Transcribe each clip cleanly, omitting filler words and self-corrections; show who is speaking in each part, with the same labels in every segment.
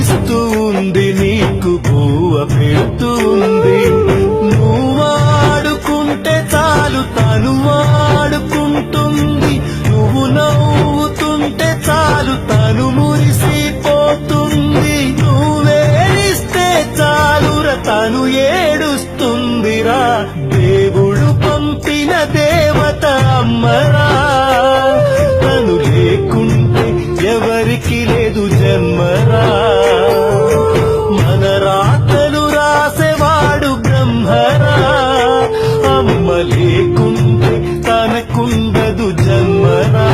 Speaker 1: ఇస్తూ ఉంది, నీకు బువ్వ పెడుతూ ఉంది. నువ్వు వాడుకుంటే చాలు తను వాడుకుంటుంది, నువ్వు నవ్వుతుంటే చాలు తను మురిసిపోతుంది. నువ్వేడిస్తే చాలురా తను ఏడుస్తుందిరా. దేవుడు పంపిన దేవత అమ్మరా, తను లేకుంటే ఎవరికి లేదు జన్మరా. మన రాతలు రాసేవాడు బ్రహ్మరా, అమ్మ లేకుంటే తనకుండదు జన్మరా.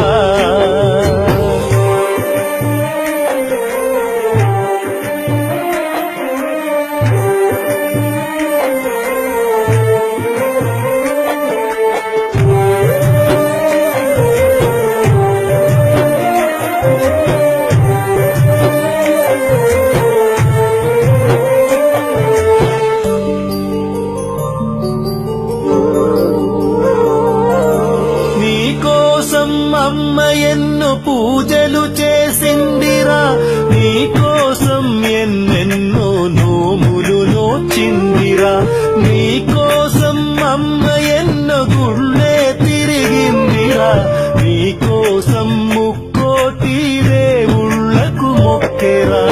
Speaker 1: అమ్మ ఎన్నో పూజలు చేసిందిరా, నీకోసం ఎన్నెన్నో నోములు నోచిందిరా. నీకోసం అమ్మ ఎన్నో గుళ్ళే తిరిగిందిరా, నీకోసం ముక్కోటి దేవుళ్ళకు మొక్కెరా.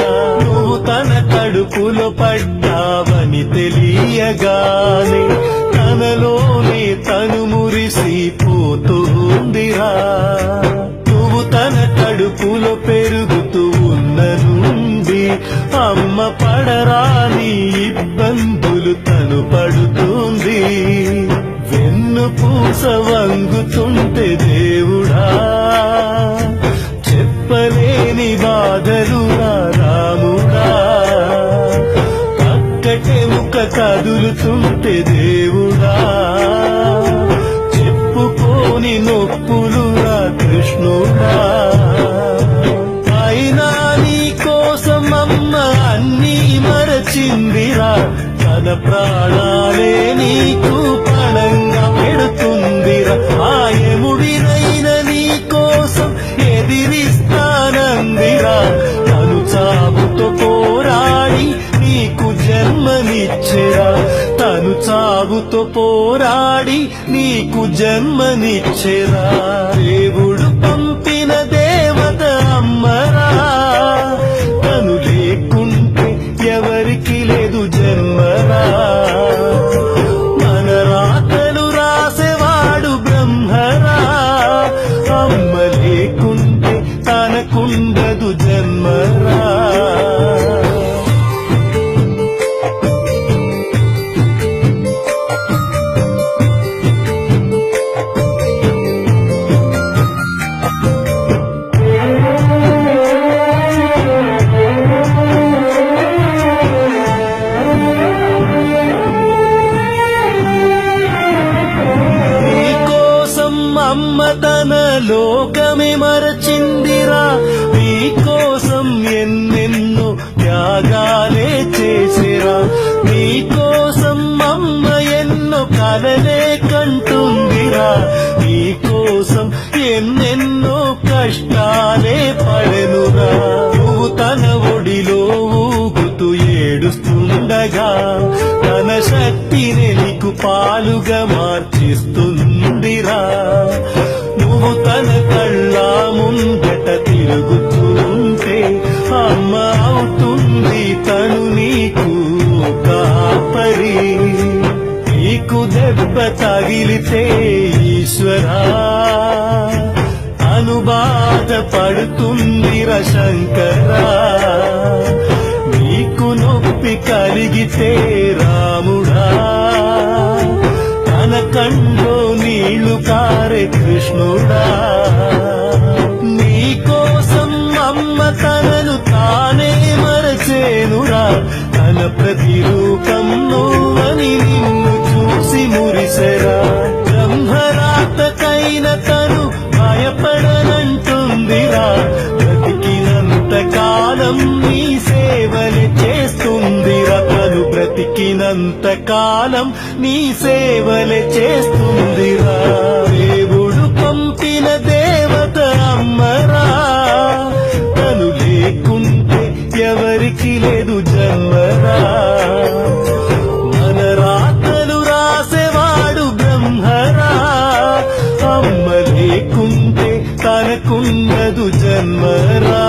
Speaker 1: నువ్వు తన కడుపులో పడ్డావని తెలియగానే తనలోనే తను మురిసిపోతుందిరా. నువ్వు తన కడుపులో పెరుగుతూ ఉన్న నుండి అమ్మ పడరాని ఇబ్బందులు తను పడుతుంది. వెన్నుపూస వంగుతుంటే దేవుడా, చెప్పలేని బాధలురా రాముడా. పక్కటెముక కదులుతుంటే దేవుడా, చెప్పుకోని నొప్పులురా కృష్ణుడా. అయినా నీ కోసం అమ్మ అన్నీ మరచిందిరా, తన ప్రాణాలే నీకు పణంగా పెడుతుందిరా. ఆయముడినైనా నీ కోసం ఎదిరిస్తానందిరా, తను చావుతో పోరాడి నీకు జన్మనిచ్చెరా. తను చావుతో పోరాడి నీకు జన్మనిచ్చెరా. దేవుడు పంపిన దేవత అమ్మరా, తను లేకుంటే ఎవరికి లేదు జన్మరా. మన రాతలు రాసేవాడు బ్రహ్మరా, అమ్మ లేకుంటే తనకుండదు జన్మరా. అమ్మ తన లోకమే మరచిందిరా, నీకోసం ఎన్నెన్నో త్యాగాలే చేసిరా. నీకోసం అమ్మ ఎన్నో కలలే కంటుందిరా, నీకోసం ఎన్నెన్నో కష్టాలే పడెనురా. నువ్వు తన ఒడిలో ఊగుతూ ఏడుస్తుండగా తన శక్తిని నీకు పాలుగా మార్చిస్తుందిరా. నువ్వు తన కళ్ళ ముందట తిరుగుతుంటే అమ్మ అవుతుంది తను నీకు కాపరి. నీకు దెబ్బ తగిలితే ఈశ్వరా తను బాధపడుతుందిరా శంకరా. నీకు నొప్పి కలిగితే రాముడా తన కళ్ళో నీళ్లు కారే కృష్ణుడా. నీకోసం అమ్మ తనను తానే మరచేనురా, తన ప్రతిరూపం నువ్వని నిన్ను చూసి మురిసెరా. బ్రహ్మరాతకైన తను భయపడనంటుందిరా, బ్రతికినంత కాలం నీ సేవలు చేస్తుందిరా. తను బ్రతికినంత కాలం నీ సేవలే చేస్తుందిరా. దేవుడు పంపిన దేవత అమ్మరా, తను లేకుంటే ఎవరికి లేదు జన్మరా. మన రాతలు రాసేవాడు బ్రహ్మరా, అమ్మ లేకుంటే తనకుండదు జన్మరా.